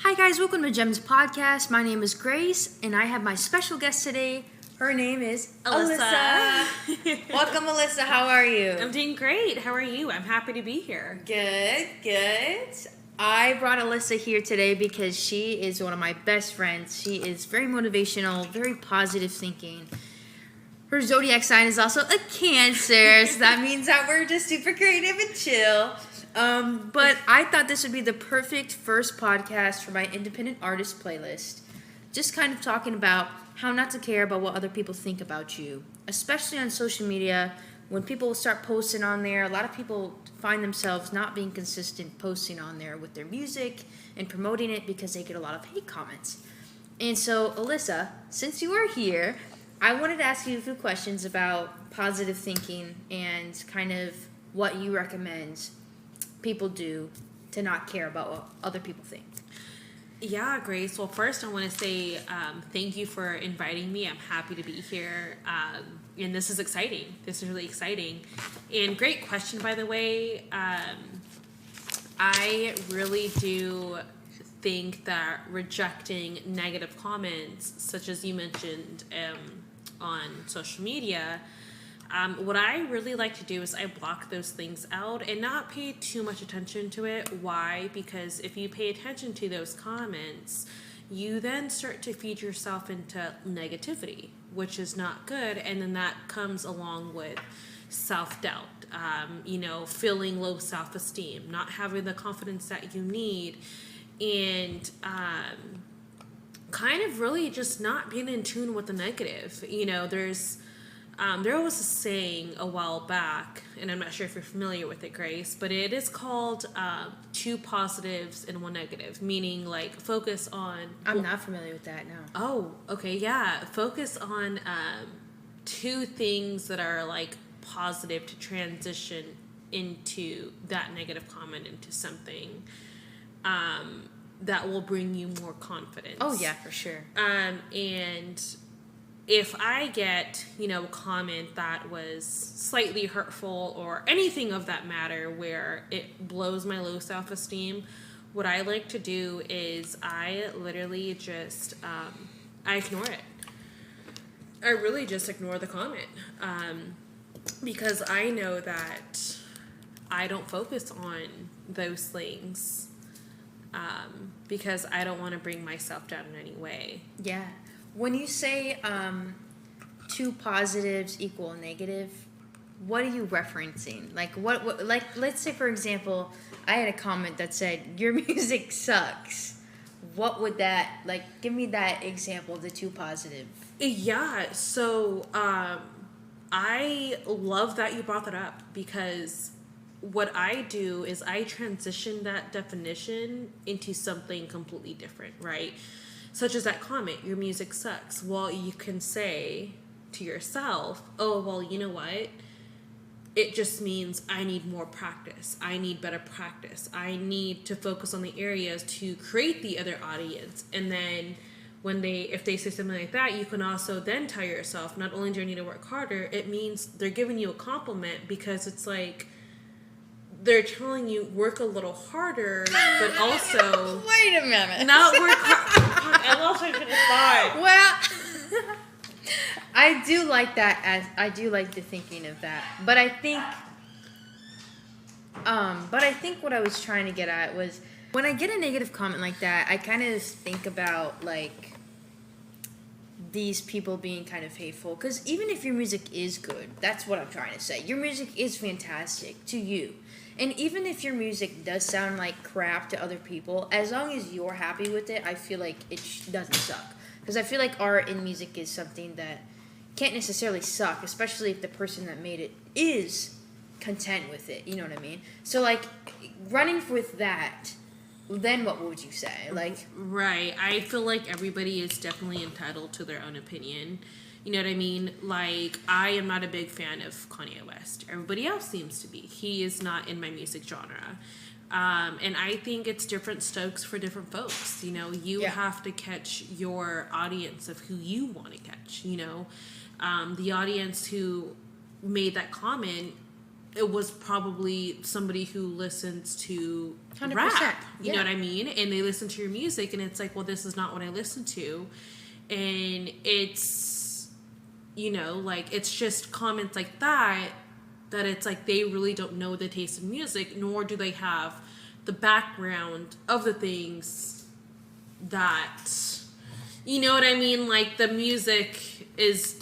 Hi guys, welcome to Gemwz Podcast. My name is Grace, and I have my special guest today. Her name is Alyssa. Welcome, Alyssa. How are you? I'm doing great. How are you? I'm happy to be here. Good. I brought Alyssa here today because she is one of my best friends. She is very motivational, very positive thinking. Her zodiac sign is also a Cancer, so that means that we're just super creative and chill. But I thought this would be the perfect first podcast for my independent artist playlist. Just kind of talking about how not to care about what other people think about you, especially on social media. When people start posting on there, a lot of people find themselves not being consistent posting on there with their music and promoting it because they get a lot of hate comments. And so, Alyssa, since you are here, I wanted to ask you a few questions about positive thinking and kind of what you recommend people do to not care about what other people think. Yeah, Grace. Well, first I want to say thank you for inviting me. I'm happy to be here. And this is exciting. This is really exciting. And great question, by the way. I really do think that rejecting negative comments, such as you mentioned on social media, what I really like to do is I block those things out and not pay too much attention to it. Why? Because if you pay attention to those comments, you then start to feed yourself into negativity, which is not good. And then that comes along with self-doubt, feeling low self-esteem, not having the confidence that you need, and kind of really just not being in tune with the negative. There was a saying a while back, and I'm not sure if you're familiar with it, Grace, but it is called 2 positives and 1 negative, meaning like focus on... I'm not familiar with that, no. Oh, okay, yeah. Focus on 2 things that are like positive to transition into that negative comment into something that will bring you more confidence. Oh, yeah, for sure. And if I get, a comment that was slightly hurtful or anything of that matter where it blows my low self-esteem, what I like to do is I literally just, I ignore it. I really just ignore the comment because I know that I don't focus on those things because I don't want to bring myself down in any way. Yeah. When you say 2 positives equal negative, what are you referencing? Like what like let's say for example, I had a comment that said your music sucks. What would that like give me that example of the 2 positive? Yeah, so I love that you brought that up because what I do is I transition that definition into something completely different, right? Such as that comment, your music sucks. Well, you can say to yourself, oh, well, you know what? It just means I need more practice. I need better practice. I need to focus on the areas to create the other audience. And then if they say something like that, you can also then tell yourself, not only do I need to work harder, it means they're giving you a compliment because it's like, they're telling you work a little harder, but also wait a minute, not work hard. I lost my train of thought. Well, I do like that. I do like the thinking of that, but I think what I was trying to get at was when I get a negative comment like that, I kind of think about like these people being kind of hateful. Because even if your music is good, that's what I'm trying to say. Your music is fantastic to you. And even if your music does sound like crap to other people, as long as you're happy with it, I feel like it doesn't suck. Because I feel like art and music is something that can't necessarily suck, especially if the person that made it is content with it. You know what I mean? So, like, running with that, then what would you say? Like, right. I feel like everybody is definitely entitled to their own opinion. You know what I mean? Like, I am not a big fan of Kanye West. Everybody else seems to be. He is not in my music genre. And I think it's different strokes for different folks. You have to catch your audience of who you want to catch, The audience who made that comment it was probably somebody who listens to 100%, rap. You yeah. know what I mean? And they listen to your music, and it's like, well, this is not what I listen to. And it's, you know, like, it's just comments like that it's like they really don't know the taste in music, nor do they have the background of the things that, you know what I mean? Like, the music is,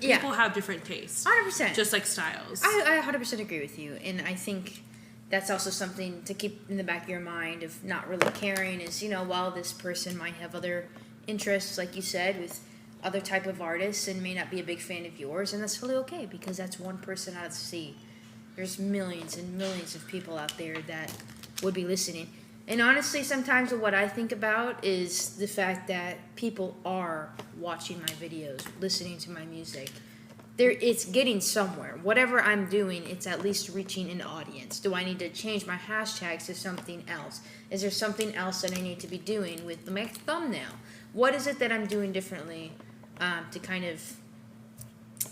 people have different tastes. 100%. Just like styles. I 100% agree with you. And I think that's also something to keep in the back of your mind of not really caring is, you know, while this person might have other interests, like you said, with other type of artists and may not be a big fan of yours, and that's totally okay because that's one person out of the sea. There's millions and millions of people out there that would be listening. And honestly, sometimes what I think about is the fact that people are watching my videos, listening to my music. It's getting somewhere. Whatever I'm doing, it's at least reaching an audience. Do I need to change my hashtags to something else? Is there something else that I need to be doing with my thumbnail? What is it that I'm doing differently to kind of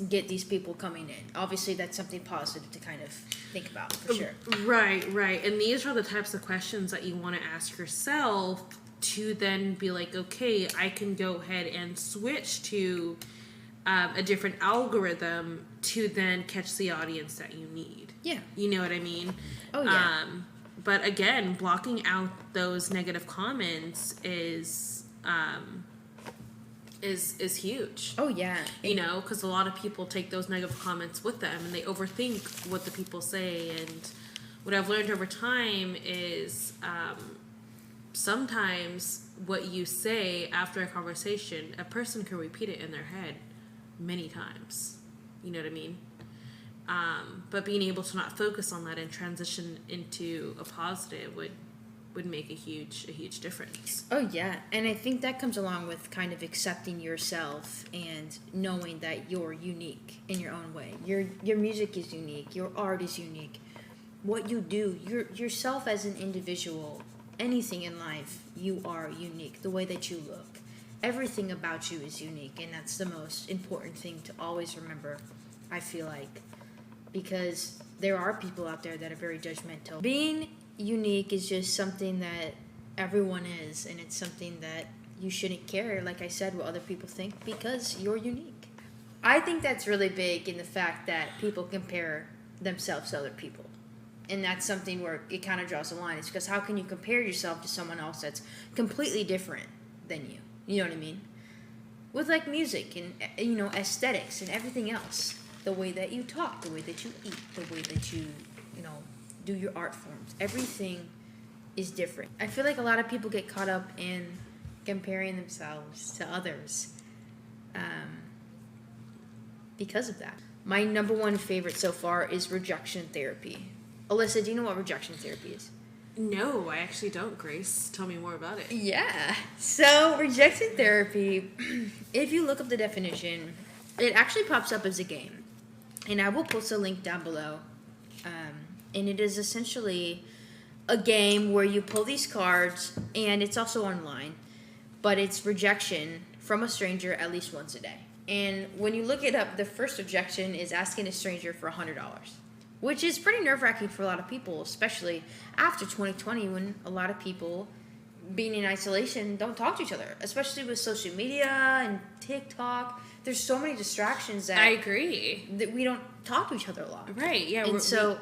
get these people coming in? Obviously, that's something positive to kind of think about, for sure. Right. And these are the types of questions that you want to ask yourself to then be like, okay, I can go ahead and switch to a different algorithm to then catch the audience that you need. Yeah. You know what I mean? Oh, yeah. But again, blocking out those negative comments is huge. Oh, yeah. You know, because a lot of people take those negative comments with them and they overthink what the people say. And what I've learned over time is sometimes what you say after a conversation, a person can repeat it in their head many times. You know what I mean? But being able to not focus on that and transition into a positive would make a huge difference. Oh, yeah. And I think that comes along with kind of accepting yourself and knowing that you're unique in your own way. Your music is unique. Your art is unique. What you do, yourself as an individual, anything in life, you are unique. The way that you look. Everything about you is unique. And that's the most important thing to always remember, I feel like. Because there are people out there that are very judgmental. Being unique is just something that everyone is, and it's something that you shouldn't care, like I said, what other people think, because you're unique. I think that's really big in the fact that people compare themselves to other people, and that's something where it kind of draws a line. It's because how can you compare yourself to someone else that's completely different than you? You know what I mean? With like music and, you know, aesthetics and everything else, the way that you talk, the way that you eat, the way that you know, do your art forms. Everything is different. I feel like a lot of people get caught up in comparing themselves to others because of that. My number one favorite so far is rejection therapy. Alyssa, do you know what rejection therapy is? No, I actually don't, Grace. Tell me more about it. Yeah. So rejection therapy, if you look up the definition, it actually pops up as a game. And I will post a link down below. And it is essentially a game where you pull these cards, and it's also online, but it's rejection from a stranger at least once a day. And when you look it up, the first rejection is asking a stranger for $100, which is pretty nerve-wracking for a lot of people, especially after 2020 when a lot of people, being in isolation, don't talk to each other, especially with social media and TikTok. There's so many distractions that I agree that we don't talk to each other a lot. Right, yeah. And so,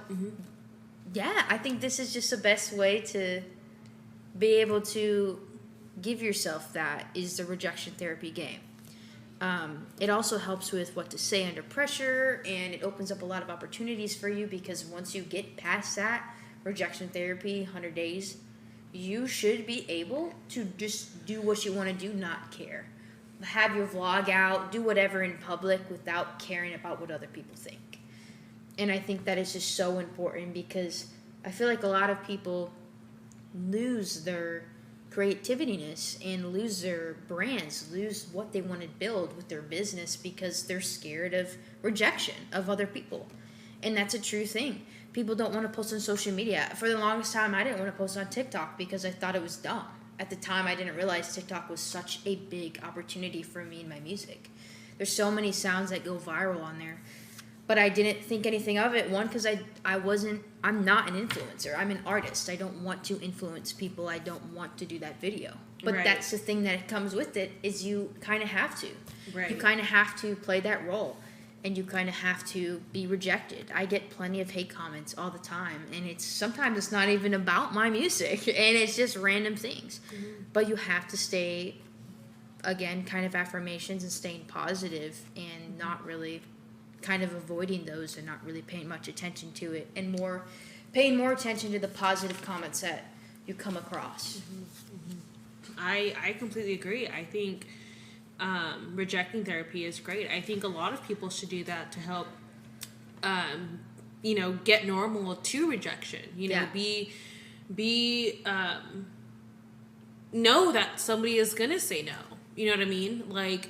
yeah, I think this is just the best way to be able to give yourself that is the rejection therapy game. It also helps with what to say under pressure, and it opens up a lot of opportunities for you because once you get past that rejection therapy, 100 days, you should be able to just do what you want to do, not care. Have your vlog out, do whatever in public without caring about what other people think. And I think that is just so important because I feel like a lot of people lose their creativiness and lose their brands, lose what they want to build with their business because they're scared of rejection of other people. And that's a true thing. People don't want to post on social media. For the longest time, I didn't want to post on TikTok because I thought it was dumb. At the time, I didn't realize TikTok was such a big opportunity for me in my music. There's so many sounds that go viral on there. But I didn't think anything of it. One, because I'm not an influencer. I'm an artist. I don't want to influence people. I don't want to do that video. But that's the thing that comes with it, is you kind of have to. Right. You kind of have to play that role. And you kind of have to be rejected. I get plenty of hate comments all the time. And sometimes it's not even about my music. And it's just random things. Mm-hmm. But you have to stay, again, kind of affirmations and staying positive and not really kind of avoiding those and not really paying much attention to it, and paying more attention to the positive comments that you come across. Mm-hmm. I completely agree. I think rejecting therapy is great. I think a lot of people should do that to help get normal to rejection. Know that somebody is gonna say no. You know what I mean? Like,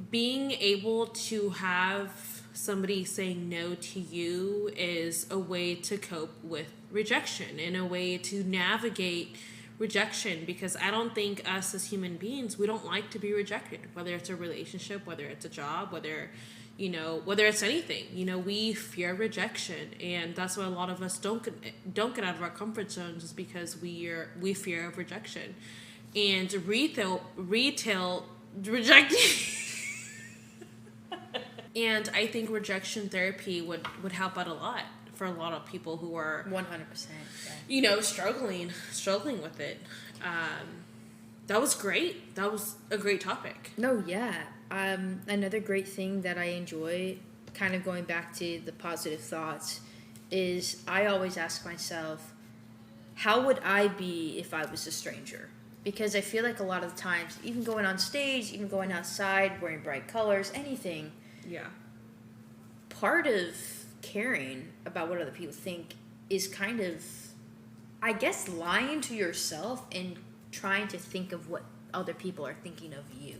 being able to have somebody saying no to you is a way to cope with rejection and a way to navigate rejection, because I don't think us as human beings, we don't like to be rejected, whether it's a relationship, whether it's a job, whether it's anything. We fear rejection, and that's why a lot of us don't get out of our comfort zones, is because we fear of rejection. And retail rejecting and I think rejection therapy would help out a lot for a lot of people who are 100%, struggling with it. That was great. That was a great topic. No, yeah. Another great thing that I enjoy, kind of going back to the positive thoughts, is I always ask myself, how would I be if I was a stranger? Because I feel like a lot of the times, even going on stage, even going outside, wearing bright colors, anything, yeah, part of caring about what other people think is kind of, I guess, lying to yourself and trying to think of what other people are thinking of you.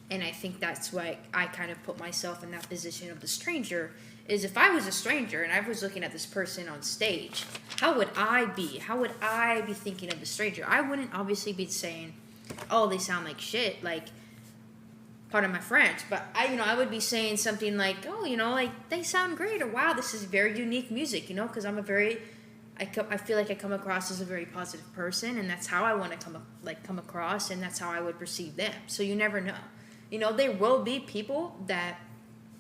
And I think that's why I kind of put myself in that position of the stranger, is if I was a stranger and I was looking at this person on stage, how would I be? How would I be thinking of the stranger? I wouldn't obviously be saying, oh, they sound like shit, like, pardon my French, but I would be saying something like, oh, like, they sound great, or wow, this is very unique music, because I feel like I come across as a very positive person, and that's how I want to come across, and that's how I would perceive them. So you never know. There will be people that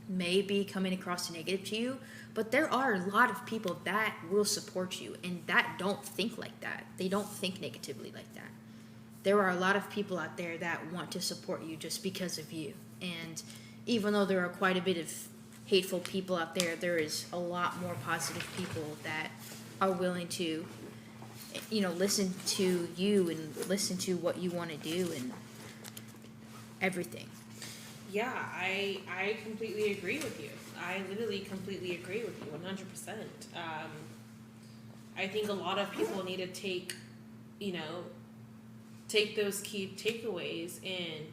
may be coming across negative to you, but there are a lot of people that will support you and that don't think like that. They don't think negatively like that. There are a lot of people out there that want to support you just because of you. And even though there are quite a bit of hateful people out there, there is a lot more positive people that are willing to, listen to you and listen to what you want to do and everything. Yeah, I completely agree with you. I literally completely agree with you, 100%. I think a lot of people need to take those key takeaways and,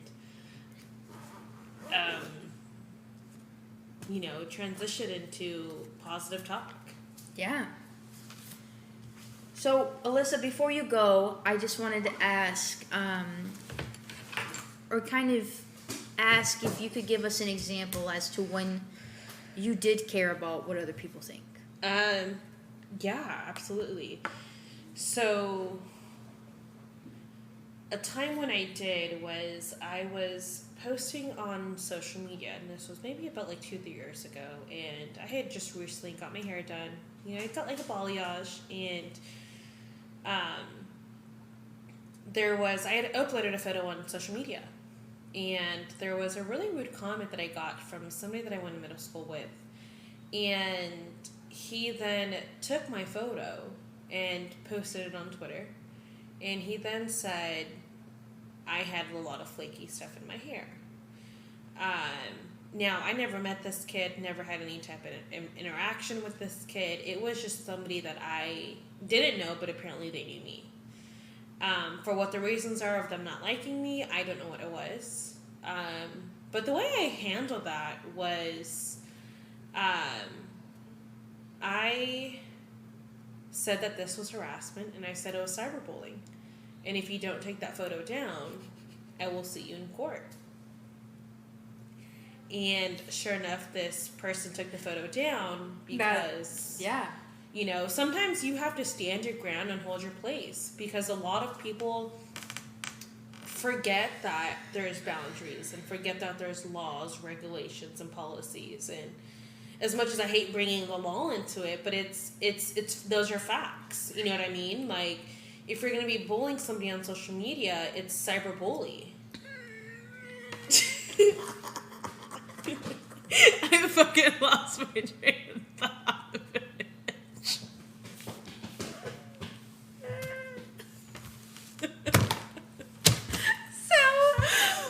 transition into positive topic. Yeah. So, Alyssa, before you go, I just wanted to ask, ask if you could give us an example as to when you did care about what other people think. Yeah, absolutely. So, a time when I did was I was posting on social media, and this was maybe about 2-3 years ago, and I had just recently got my hair done. I got a balayage, and I had uploaded a photo on social media, and there was a really rude comment that I got from somebody that I went to middle school with, and he then took my photo and posted it on Twitter, and he then said I had a lot of flaky stuff in my hair. Now, I never met this kid, never had any type of interaction with this kid. It was just somebody that I didn't know, but apparently they knew me. For what the reasons are of them not liking me, I don't know what it was. But the way I handled that was, I said that this was harassment, and I said it was cyberbullying. And if you don't take that photo down, I will see you in court. And sure enough, this person took the photo down because, you know, sometimes you have to stand your ground and hold your place, because a lot of people forget that there's boundaries and forget that there's laws, regulations, and policies. And as much as I hate bringing the law into it, but it's those are facts. You know what I mean? Like, if you're going to be bullying somebody on social media, it's cyberbully. I fucking lost my train of thought.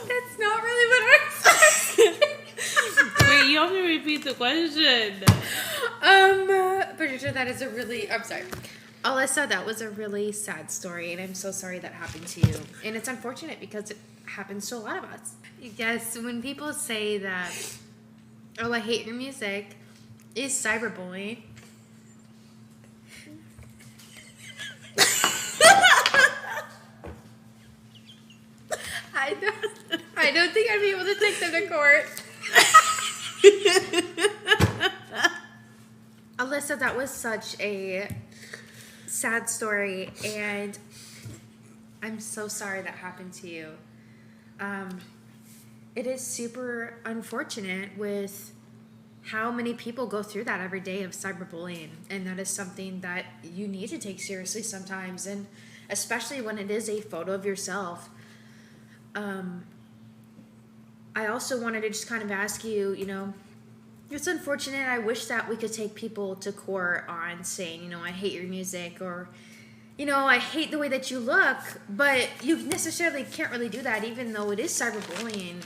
That's not really what I said. Wait, you have to repeat the question. Patricia, that is a really... I'm sorry. Alyssa, that was a really sad story, and I'm so sorry that happened to you. And it's unfortunate because it happens to a lot of us. Yes, when people say that, oh, I hate your music, is cyberbullying. I don't think I'd be able to take them to court. Alyssa, that was such a sad story, and I'm so sorry that happened to you. It is super unfortunate with how many people go through that every day of cyberbullying, and that is something that you need to take seriously sometimes, and especially when it is a photo of yourself. I also wanted to just kind of ask you, you know, it's unfortunate. I wish that we could take people to court on saying, you know, I hate your music, or, you know, I hate the way that you look, but you necessarily can't really do that, even though it is cyberbullying.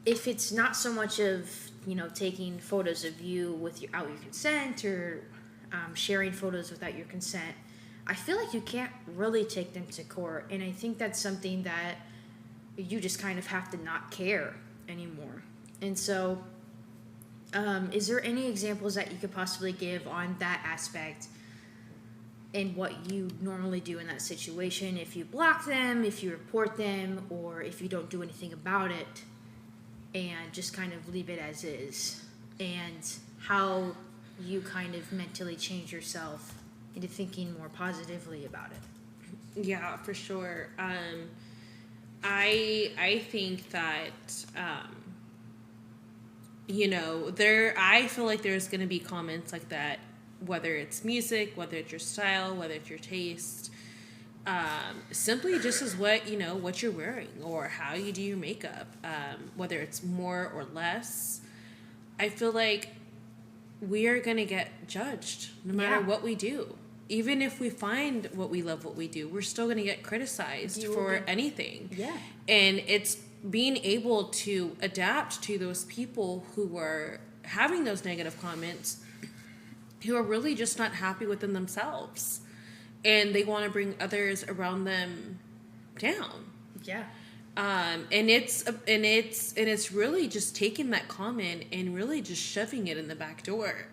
If it's not so much of, you know, taking photos of you without your consent, or sharing photos without your consent, I feel like you can't really take them to court. And I think that's something that you just kind of have to not care anymore. And so, is there any examples that you could possibly give on that aspect and what you normally do in that situation? If you block them, if you report them, or if you don't do anything about it and just kind of leave it as is, and how you kind of mentally change yourself into thinking more positively about it. Yeah, for sure. I think that, you know, I feel like there's going to be comments like that, whether it's music, whether it's your style, whether it's your taste, simply just as what you're wearing or how you do your makeup, whether it's more or less. I feel like we are going to get judged no matter what we do. Even if we find what we love, what we do, we're still going to get criticized for anything. Yeah. And it's being able to adapt to those people who are having those negative comments, who are really just not happy within themselves, and they want to bring others around them down. Yeah. And it's really just taking that comment and really just shoving it in the back door.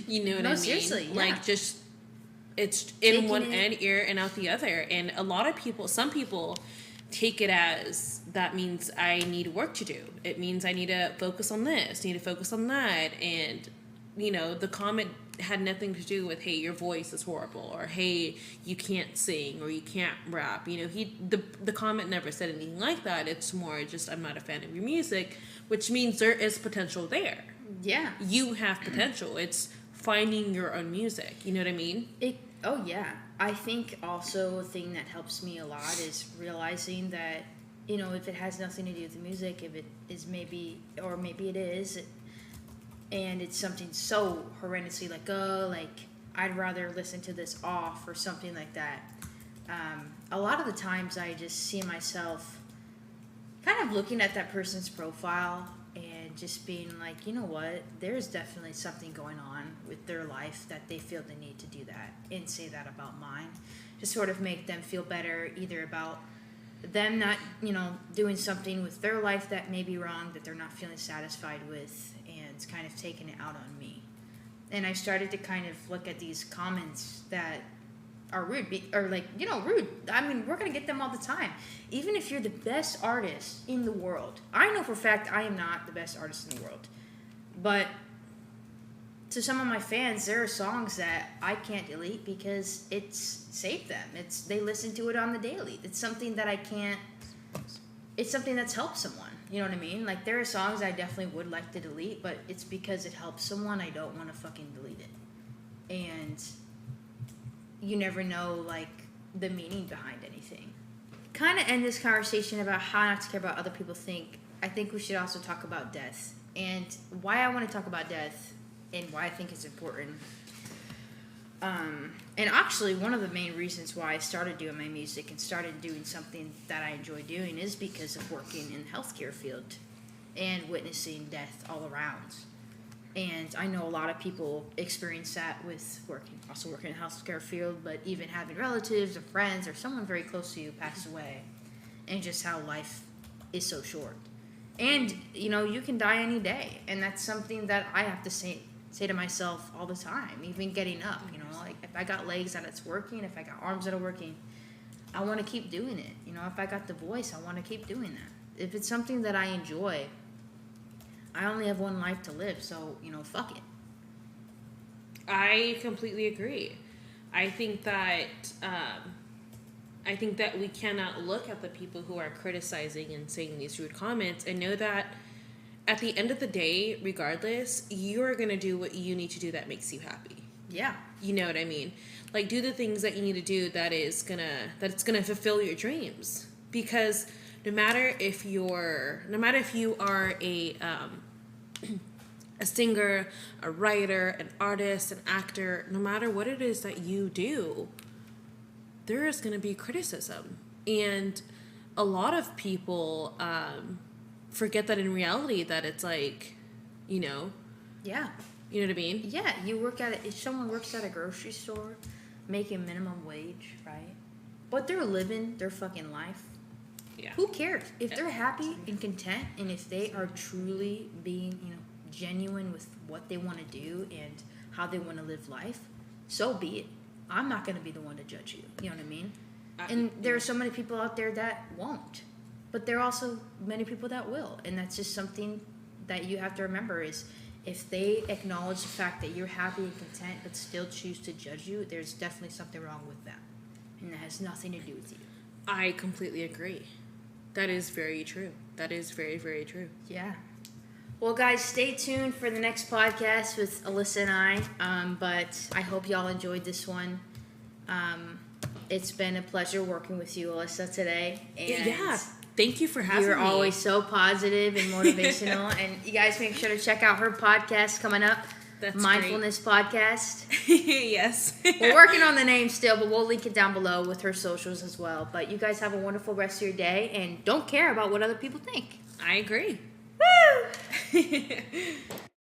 You know what I mean? Seriously, yeah. Like, just, it's in one end ear and out the other. And a lot of people, some people take it as, that means I need work to do. It means I need to focus on this, need to focus on that. And, you know, the comment had nothing to do with, hey, your voice is horrible, or hey, you can't sing, or you can't rap. You know, the comment never said anything like that. It's more just, I'm not a fan of your music, which means there is potential there. Yeah. You have potential. It's finding your own music. You know what I mean? Oh, yeah. I think also a thing that helps me a lot is realizing that, you know, if it has nothing to do with the music, if it is maybe it is, and it's something so horrendously like, oh, like, I'd rather listen to this off or something like that. A lot of the times I just see myself kind of looking at that person's profile and just being like, you know what, there's definitely something going on with their life that they feel the need to do that and say that about mine, to sort of make them feel better, either about them not, you know, doing something with their life that may be wrong, that they're not feeling satisfied with, and kind of taking it out on me. And I started to kind of look at these comments that are rude, rude. I mean, we're gonna get them all the time. Even if you're the best artist in the world, I know for a fact I am not the best artist in the world, but to some of my fans, there are songs that I can't delete because it's saved them. They listen to it on the daily. It's something that I can't. It's something that's helped someone. You know what I mean? Like, there are songs I definitely would like to delete, but it's because it helps someone. I don't want to fucking delete it. And you never know, like, the meaning behind anything. Kind of end this conversation about how not to care about other people think. I think we should also talk about death. And why I want to talk about death and why I think it's important. And actually, one of the main reasons why I started doing my music and started doing something that I enjoy doing is because of working in the healthcare field and witnessing death all around. And I know a lot of people experience that with working in the healthcare field, but even having relatives or friends or someone very close to you pass away, and just how life is so short. And, you can die any day, and that's something that I have to say to myself all the time, even getting up, like, if I got legs that it's working, if I got arms that are working, I want to keep doing it. If I got the voice, I want to keep doing that. If it's something that I enjoy, I only have one life to live, so, fuck it. I completely agree. I think that we cannot look at the people who are criticizing and saying these rude comments and know that at the end of the day, regardless, you are going to do what you need to do that makes you happy. Yeah. You know what I mean? Like, do the things that you need to do that's gonna fulfill your dreams. Because no matter if you are a singer, a writer, an artist, an actor, no matter what it is that you do, there is going to be criticism. And a lot of people forget that in reality that it's like, Yeah. You know what I mean? Yeah, if someone works at a grocery store making minimum wage, right? But they're living their fucking life. Yeah. Who cares? If they're happy and content, and if they are truly being, genuine with what they want to do and how they want to live life, so be it. I'm not going to be the one to judge you. You know what I mean? And there are so many people out there that won't. But there are also many people that will. And that's just something that you have to remember is if they acknowledge the fact that you're happy and content but still choose to judge you, there's definitely something wrong with them. And that has nothing to do with you. I completely agree. That is very true. That is very, very true. Yeah. Well, guys, stay tuned for the next podcast with Alyssa and I. But I hope y'all enjoyed this one. It's been a pleasure working with you, Alyssa, today. And yeah. Thank you for having me. You're always so positive and motivational. And you guys make sure to check out her podcast coming up. That's Mindfulness great. Podcast. Yes. We're working on the name still, but we'll link it down below with her socials as well. But you guys have a wonderful rest of your day and don't care about what other people think. I agree. Woo!